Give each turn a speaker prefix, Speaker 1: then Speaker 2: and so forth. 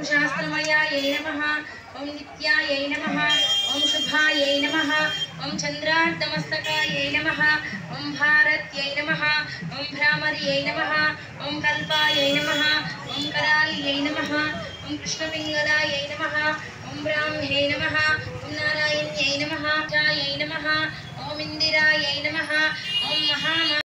Speaker 1: शास्त्रमयायै नमः ओम नित्यायै नमः ओम शुभायै नमः ओम चंद्रार्धमस्तकायै नमः ओम भारत्यै नमः ओम भ्रामर्यै नमः ओम कल्पायै नमः ओम कराल्यै नमः ओम कृष्णपिङ्गलायै नमः ओम ब्राह्मे नमः ओम नारायण्यै नमः जायै नमः ओम इंदिरायै नमः ओम महा